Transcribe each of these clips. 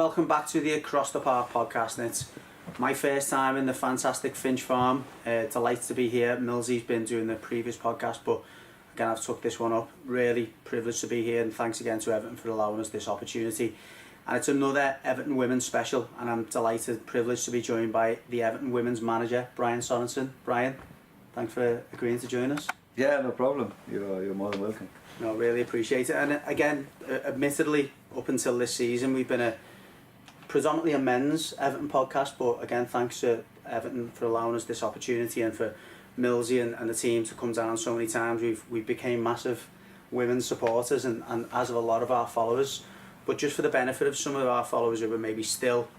welcome back to the Across the Park podcast. And it's my first time in the fantastic Finch Farm. Delighted to be here. Millsy's been doing the previous podcast, but again I've took this one up. Really privileged to be here, and thanks again to Everton for allowing us this opportunity. And it's another Everton Women special, and I'm delighted, privileged to be joined by the Everton Women's manager, Brian Sorensen. Brian, thanks for agreeing to join us. Yeah, no problem. You're more than welcome. No, really appreciate it. And again, admittedly, up until this season, we've been predominantly a men's Everton podcast, but again, thanks to Everton for allowing us this opportunity, and for Millsy and the team to come down so many times. We've became massive women's supporters, and as of a lot of our followers. But just for the benefit of some of our followers who are maybe still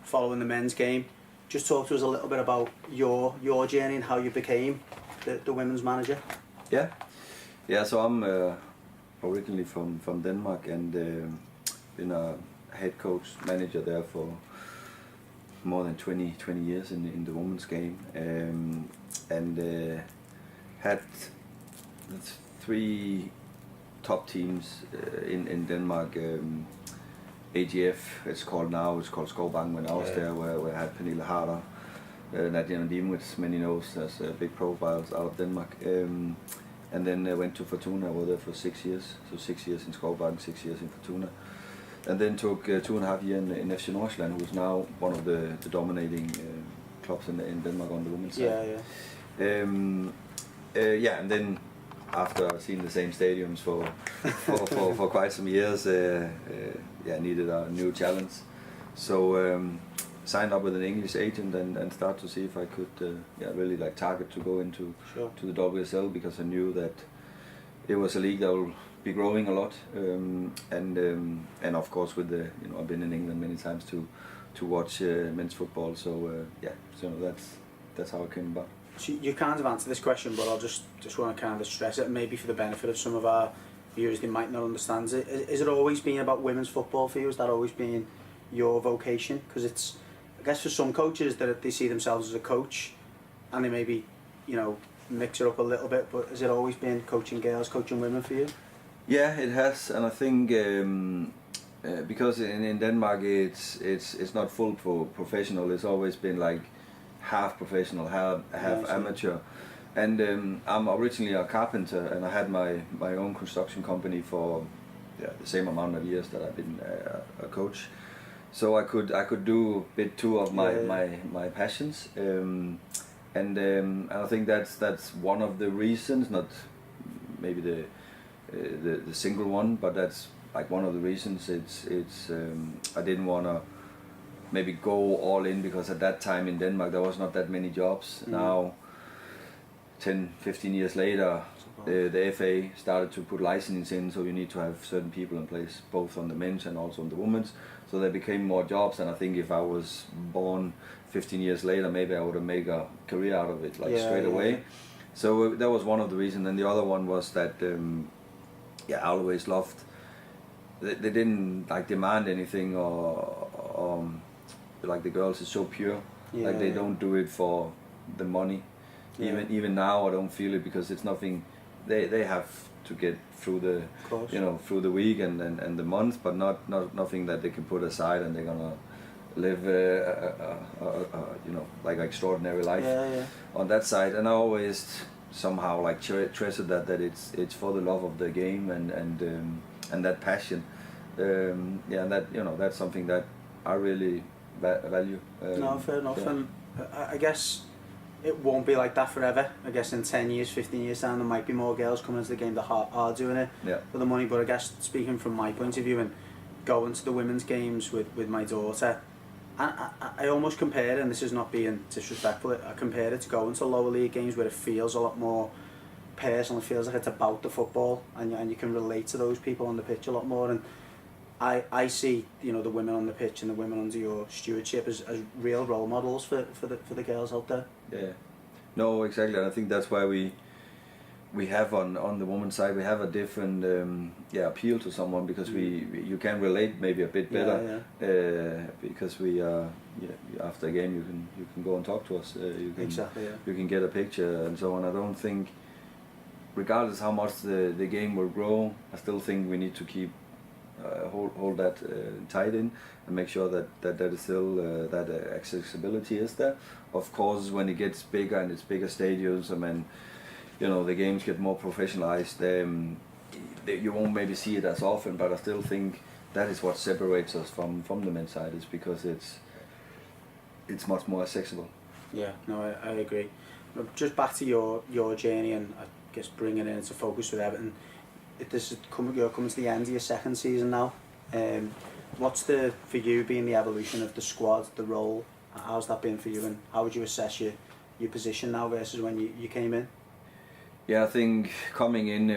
following the men's game, just talk to us a little bit about your journey and how you became the women's manager. Yeah. So I'm originally from Denmark, and been a head coach manager there for more than 20 years in the women's game, and had 3 top teams in Denmark. AGF, it's called now. It's called Skovbank when I was there, where I had Pernille Harder, Nadia Nadim, which many knows as big profiles out of Denmark. And then I went to Fortuna. I was there for 6 years. So 6 years in Skovbank, 6 years in Fortuna. And then took 2.5 years in FC Nordsjælland, who's now one of the dominating clubs in Denmark on the women's side. And then after seeing the same stadiums for quite some years, needed a new challenge. So signed up with an English agent and start to see if I could really target to go into to the WSL, because I knew that it was a league that will be growing a lot, and of course with the I've been in England many times to watch men's football. So that's how it came about. So you kind of answered this question, but I'll just want to kind of stress it, maybe for the benefit of some of our viewers, they might not understand it. Is it always been about women's football for you? Has that always been your vocation? Because it's, I guess for some coaches, that they see themselves as a coach and they maybe mix it up a little bit, but has it always been coaching girls, coaching women for you? Yeah, it has, and I think because in Denmark it's not full professional. It's always been like half professional, half amateur. And I'm originally a carpenter, and I had my own construction company for the same amount of years that I've been a coach. So I could do a bit too of my passions, and I think that's one of the reasons, not maybe the single one, but that's like one of the reasons. It's I didn't want to maybe go all in, because at that time in Denmark there was not that many jobs. Now 10-15 years later, the FA started to put licensing in, so you need to have certain people in place, both on the men's and also on the women's. So there became more jobs, and I think if I was born 15 years later, maybe I would have made a career out of it straight away. So that was one of the reasons. And the other one was that I always loved. They didn't demand anything, or like the girls is so pure. They don't do it for the money. Even now I don't feel it, because it's nothing. They have to get through the through the week and the month, but not nothing that they can put aside and they're gonna live like extraordinary life on that side. And I always somehow treasure that it's for the love of the game and that passion. And that that's something that I really value. No, fair enough. Yeah. And I guess it won't be like that forever. I guess in 10 years, 15 years time, there might be more girls coming into the game that are doing it for the money. But I guess, speaking from my point of view and going to the women's games with my daughter, I almost compare it, and this is not being disrespectful, I compare it to going to lower league games where it feels a lot more personal. It feels like it's about the football, and you can relate to those people on the pitch a lot more. And I see the women on the pitch and the women under your stewardship as real role models for the girls out there. Yeah, no, exactly. And I think that's why we have on the women's side, we have a different appeal to someone, because you can relate maybe a bit better, because we after a game you can go and talk to us, you can get a picture and so on. I don't think, regardless how much the game will grow, I still think we need to keep hold that tight in and make sure that is still that accessibility is there. Of course, when it gets bigger and it's bigger stadiums, I mean, the games get more professionalized. You won't maybe see it as often, but I still think that is what separates us from the men's side, is because it's much more accessible. Yeah, no, I agree. Just back to your journey, and I guess bringing it into focus with Everton. You're coming to the end of your second season now. What's for you being the evolution of the squad, the role? How's that been for you, and how would you assess your position now versus when you came in? Yeah, I think coming in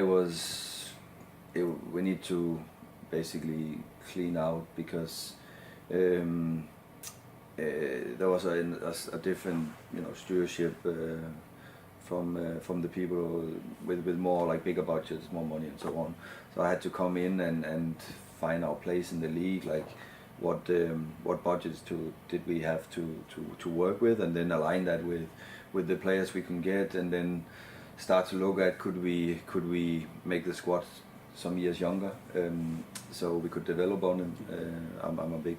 we need to basically clean out, because there was a different stewardship from the people with more like bigger budgets, more money and so on. So I had to come in and find our place in the league, like what budgets did we have to work with, and then align that with the players we can get, and then start to look at could we make the squad some years younger, so we could develop on them. I'm a big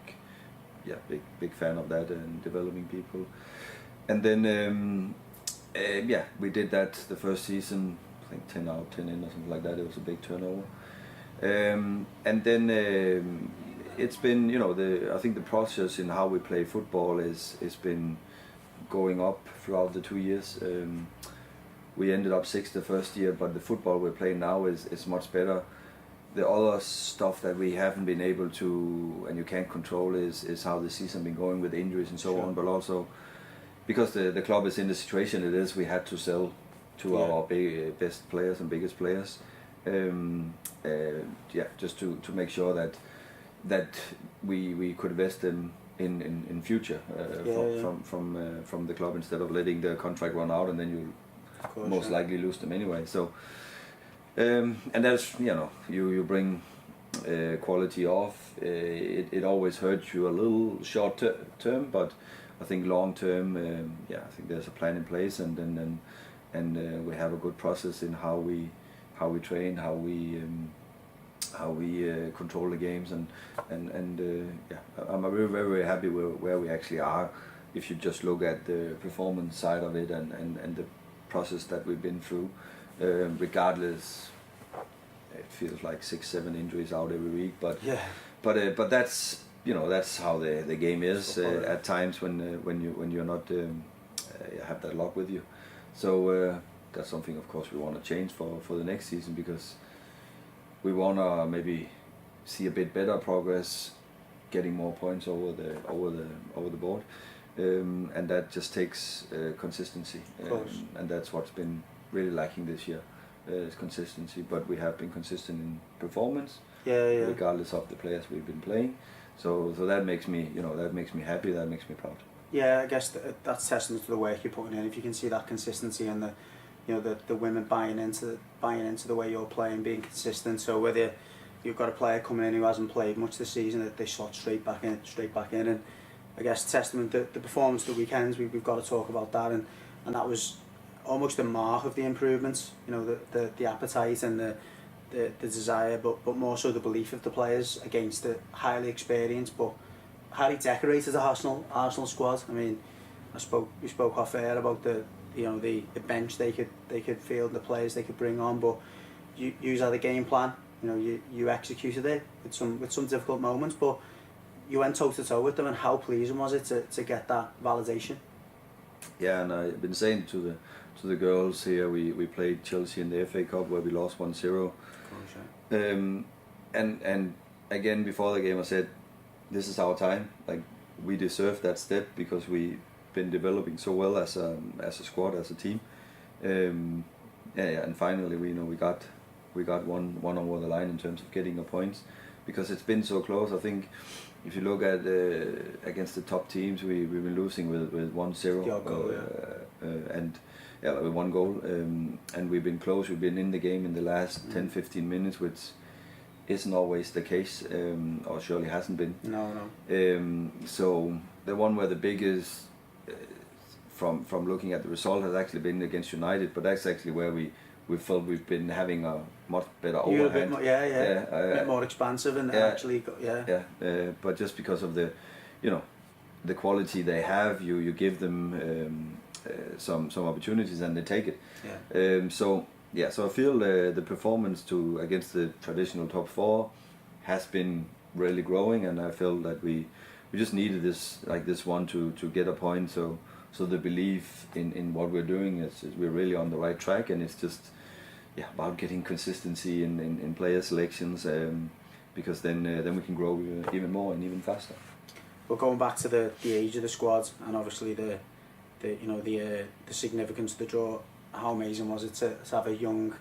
fan of that, and developing people. And then we did that the first season. I think 10 out, 10 in or something like that. It was a big turnover. And then it's been, I think the process in how we play football is been going up throughout the 2 years. We ended up 6th the first year, but the football we're playing now is much better. The other stuff that we haven't been able to, and you can't control, is how the season been going with injuries and so on, but also because the club is in the situation it is, we had to sell to our best players and biggest players. Just to make sure that we could invest them in future from the club, instead of letting the contract run out and then you most likely lose them anyway. So and that's you bring quality off. It always hurts you a little short term, but I think long term, I think there's a plan in place, and we have a good process in how we train, how we control the games, and I'm very, very happy where we actually are. If you just look at the performance side of it and the process that we've been through, regardless, it feels like 6-7 injuries out every week, but that's that's how the game is at times when you're not have that luck with you. So that's something, of course, we want to change for the next season, because we want to maybe see a bit better progress, getting more points over the board, and that just takes consistency, and that's what's been really lacking this year, is consistency. But we have been consistent in performance, regardless of the players we've been playing. So that makes me happy. That makes me proud. Yeah, I guess that's testament to the work you're putting in. If you can see that consistency and the women buying into the way you're playing, being consistent. So whether you've got a player coming in who hasn't played much this season, that they slot straight back in, and I guess testament to the performance the weekends. We've got to talk about that, and that was almost a mark of the improvements. The appetite and the desire, but more so the belief of the players against the highly experienced but highly decorated Arsenal squad. I mean, we spoke off air about the bench they could field, the players they could bring on, but you had a game plan. You executed it with some difficult moments, but you went toe to toe with them. And how pleasing was it to get that validation? Yeah, and I've been saying to the girls here, we played Chelsea in the FA Cup where we lost 1-0. And again, before the game I said, this is our time. Like, we deserve that step because we've been developing so well as a squad, as a team. And finally we got one over the line in terms of getting the points, because it's been so close. I think if you look at against the top teams, we've been losing with 1-0 and with one goal, and we've been close. We've been in the game in the last 10-15 minutes, which isn't always the case, or surely hasn't been. No. So the one where the biggest, from looking at the result, has actually been against United, but that's actually where we we felt we've been having a much better You're overhand. a bit more expansive and actually but just because of the, you know, the quality they have, you give them some opportunities and they take it. So I feel the performance against the traditional top four has been really growing, and I feel that we just needed this one to get a point. So the belief in what we're doing is we're really on the right track, and it's just about getting consistency in player selections, because then we can grow even more and even faster. But going back to the age of the squad, and obviously the significance of the draw, how amazing was it to have a young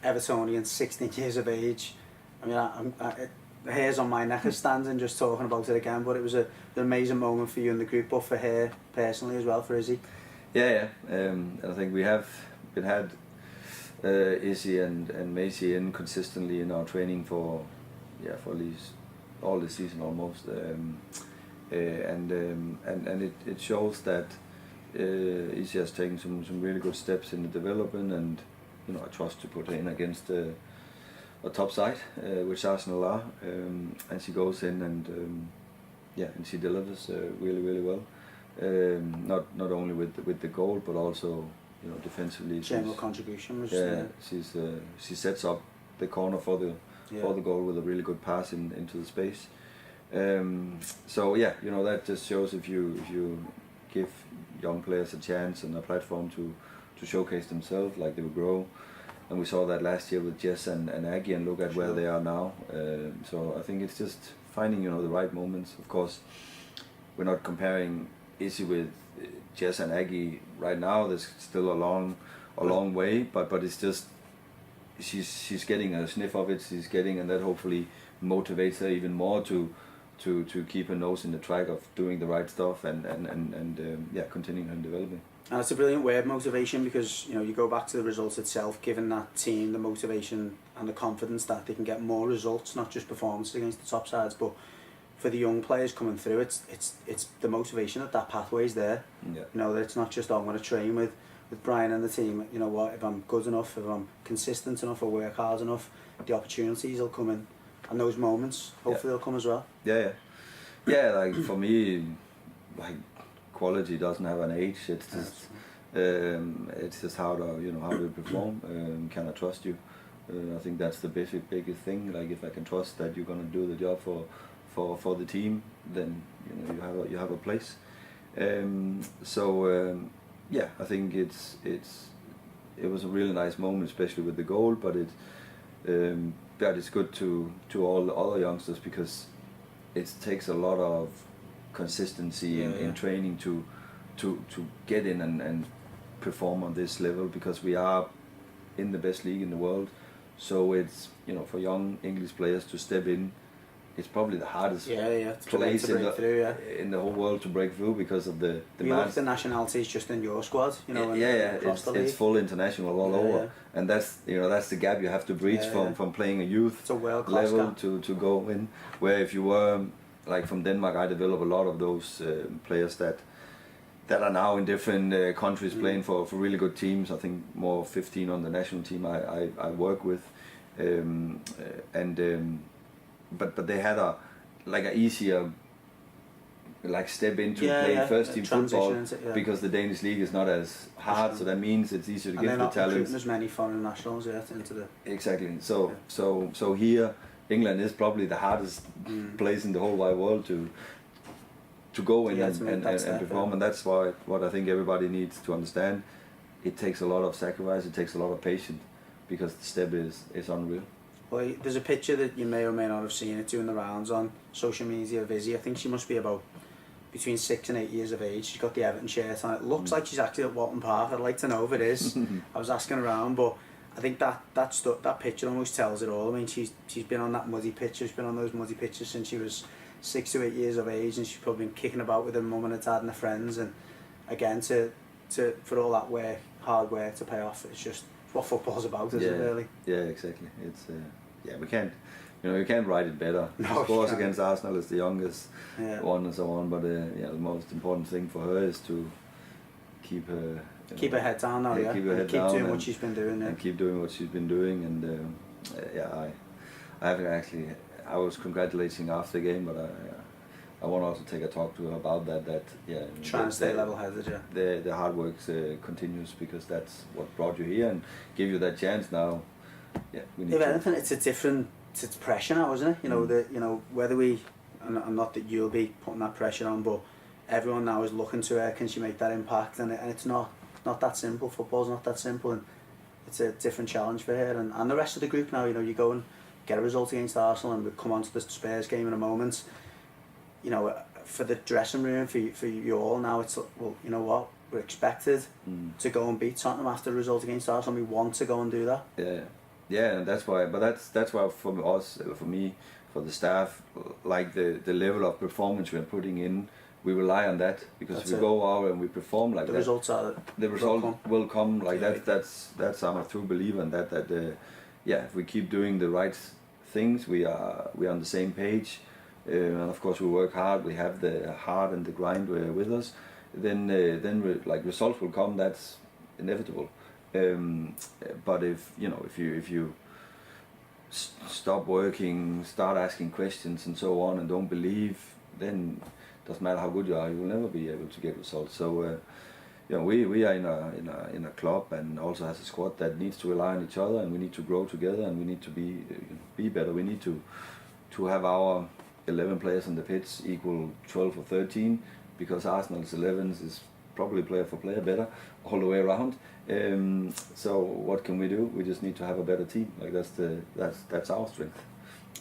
Evertonian, 16 years of age? I mean, the hairs on my neck are standing just talking about it again, but it was an amazing moment for you and the group, but for her personally as well, for Izzy. I think we had Izzy and Macy in consistently in our training for at least all the season almost, and it shows that Izzy has taken some really good steps in the development, and I trust to put her in against a top side, which Arsenal are, and she goes in and she delivers really well. Not only with the goal, but also defensively. General contribution was she sets up the corner for the goal with a really good pass into the space. That just shows if you give young players a chance and a platform to showcase themselves, like they will grow. And we saw that last year with Jess and Aggie, and look at where they are now. So I think it's just finding the right moments. Of course, we're not comparing Izzy with Jess and Aggie right now. There's still a long way, but it's just she's getting a sniff of it. And that hopefully motivates her even more to keep her nose in the track of doing the right stuff and continuing her development. And it's a brilliant word, motivation, because you go back to the results itself, giving that team the motivation and the confidence that they can get more results, not just performances against the top sides, but for the young players coming through, it's the motivation that pathway is there. That it's not just I'm going to train with Brian and the team. If I'm good enough, if I'm consistent enough, or work hard enough, the opportunities will come in, and those moments hopefully will come as well. Like for me, like, quality doesn't have an age. It's just how to perform. Can I trust you? I think that's the biggest thing. Like, if I can trust that you're gonna do the job for the team, then you have a place. I think it was a really nice moment, especially with the goal. But it's good to all the other youngsters, because it takes a lot of consistency in training to get in and perform on this level, because we are in the best league in the world. So it's for young English players to step in, it's probably the hardest place in the whole world to break through, because of the demand. You look at the nationalities just in your squad, it's full international all over, and that's the gap you have to breach from playing a youth level to go in. Where if you were like from Denmark, I develop a lot of those players that are now in different countries playing for really good teams. I think more 15 on the national team I work with, but they had a easier step into playing first team football, because the Danish league is not as hard, so that means it's easier to get the talent. There's many foreign nationals into the exactly. So here England is probably the hardest place in the whole wide world to go in and perform, and that's what I think everybody needs to understand. It takes a lot of sacrifice, it takes a lot of patience, because the step is unreal. Well, there's a picture that you may or may not have seen it doing the rounds on social media of Izzy. I think she must be about between 6 and 8 years of age. She's got the Everton shirt on. It looks like she's actually at Walton Park. I'd like to know if it is. I was asking around, but I think that picture almost tells it all. I mean, she's been on that muddy pitch. She's been on those muddy pitches since she was 6 to 8 years of age, and she's probably been kicking about with her mum and her dad and her friends. And again, for all that hard work to pay off, it's just what football's about, isn't it, really? Yeah, exactly. It's we can't, you can't write it better. No, of course, against Arsenal is the youngest one and so on, but the most important thing for her is to keep her keep her head down now, keep her head keep down doing what she's been doing, and keep doing what she's been doing. And I haven't actually. I was congratulating after the game, but I want to also take a talk to her about that. Trying to stay level-headed, The hard work continues, because that's what brought you here and give you that chance now. Yeah, we need. If anything, it's pressure now, isn't it? You know whether we, and not that you'll be putting that pressure on, but everyone now is looking to her. Can she make that impact? And it's not that simple. Football's not that simple, and it's a different challenge for her and the rest of the group now. You go and get a result against Arsenal, and we'll come on to the Spurs game in a moment. For the dressing room, for you all now, it's, well, you know what, we're expected to go and beat Tottenham after the result against Arsenal. We want to go and do that. Yeah, and that's why. But that's why for us, for me, for the staff, like the level of performance we're putting in, we rely on that, because if we go out and we perform like the that, the result will come like that. That's I'm a true believer in that. If we keep doing the right things, we are on the same page. And of course we work hard. We have the heart and the grind with us. Then results will come. That's inevitable. But if you stop working, start asking questions and so on, and don't believe, then it doesn't matter how good you are, you will never be able to get results. So we are in a club, and also has a squad that needs to rely on each other, and we need to grow together, and we need to be better. We need to have our 11 players on the pitch equal 12 or 13, because Arsenal's 11s is probably player for player better all the way around. So what can we do? We just need to have a better team. Like that's our strength.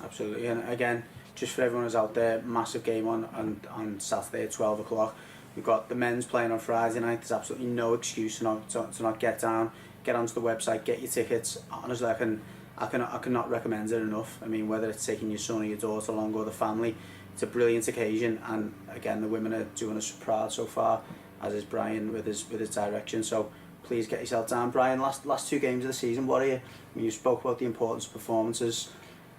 Absolutely. And again, just for everyone who's out there, massive game on Saturday at 12 o'clock. We've got the men's playing on Friday night. There's absolutely no excuse to not get down, get onto the website, get your tickets. Honestly, I cannot recommend it enough. I mean, whether it's taking your son or your daughter along, or the family, it's a brilliant occasion. And again, the women are doing us proud so far, as is Brian with his direction. So please get yourself down. Brian, last two games of the season, what are you? I mean, you spoke about the importance of performances.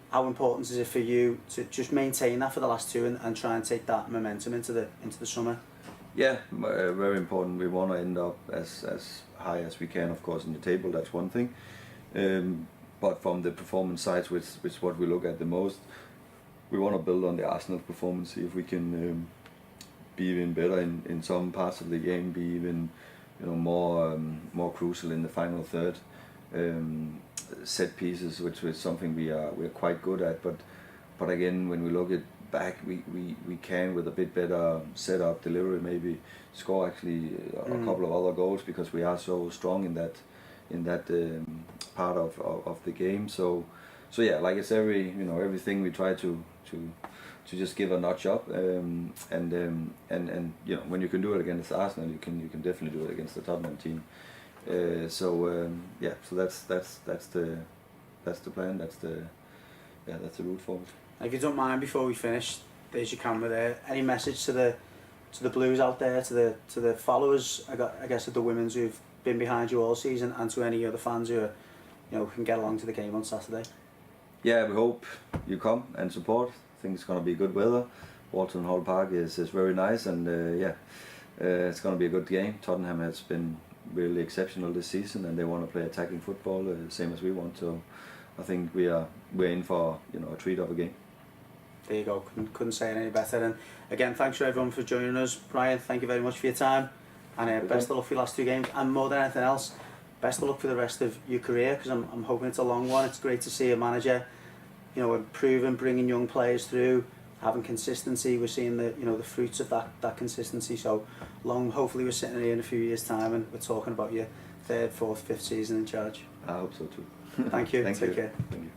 How important is it for you to just maintain that for the last two and try and take that momentum into the summer? Yeah, very important. We want to end up as high as we can, of course, in the table. That's one thing. But from the performance side, which is what we look at the most, we want to build on the Arsenal performance. See if we can be even better in some parts of the game, be even more crucial in the final third. Set pieces, which is something we're quite good at. But again, when we look at back, we can, with a bit better setup, delivery, maybe score actually a couple of other goals, because we are so strong in that part of the game. So yeah, like it's everything we try to just give a notch up, and when you can do it against Arsenal, you can definitely do it against the Tottenham team. So that's the plan. That's the route forward. If you don't mind, before we finish, there's your camera there. Any message to the Blues out there, to the followers, I guess, of the women's who've been behind you all season, and to any other fans who are, can get along to the game on Saturday? Yeah, we hope you come and support. I think it's going to be good weather. Walton Hall Park is very nice, and it's going to be a good game. Tottenham has been really exceptional this season, and they want to play attacking football, same as we want. So I think we're in for a treat of a game. There you go. Couldn't say it any better. And again, thanks for everyone for joining us. Brian, thank you very much for your time, and best of luck for your last two games. And more than anything else, best of luck for the rest of your career, because I'm hoping it's a long one. It's great to see a manager, improving, bringing young players through, having consistency. We're seeing the fruits of that consistency. So hopefully we're sitting here in a few years' time and we're talking about your third, fourth, fifth season in charge. I hope so too. Thank you. Take care. Thank you.